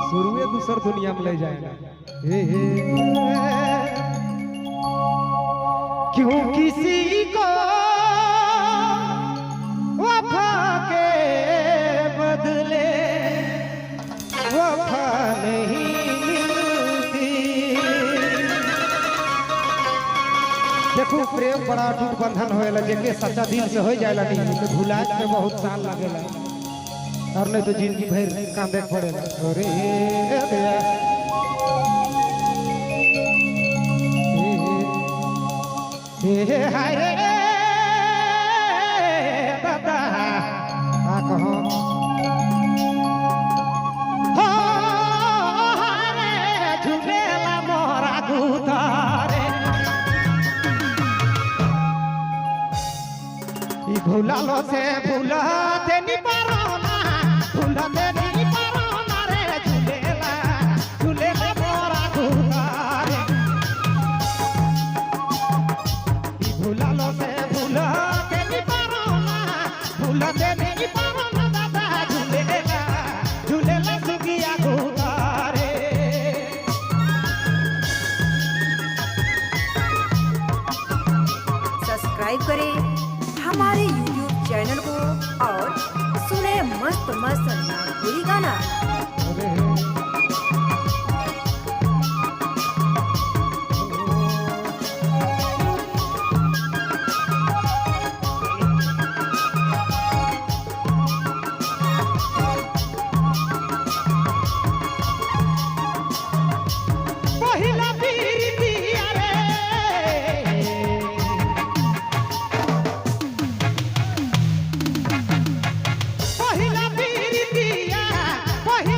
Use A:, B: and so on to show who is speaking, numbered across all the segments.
A: शुरुए दूसर दुनिया में ले जाएगा। क्यों किसी को वफा के बदले वफा नहीं मिलती। देखो प्रेम बड़ा अटूट बंधन होएला, जेके सच्चा दिल से हो जाएला नहीं तो भुला के बहुत साल लगेला, और नहीं तो जिंदगी भर कांदे पड़ेला। अरे हे हाय रे दादा आ कहो हो रे झुमेला मोरा गुतारे ई भुलालो से भुला देनी पारोना, भुला देनी पारोना रे झुलेला झुलेला मोरा गुतारे। भुलालो से भुला देनी पारोना, भुला देनी पारोना दादा झुलेला झुलेला सुगिया गुतारे।
B: सब्सक्राइब करें हमारे YouTube चैनल को और सुने मस्त मस्त नागपुरी गाना।
A: पहिला पीरितिया रे पहिला पीरितिया पहिला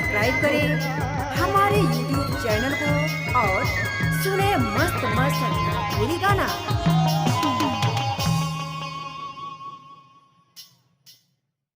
B: सब्सक्राइब करें हमारे YouTube चैनल को और सुने मस्त मस्त भोजपुरी गाना।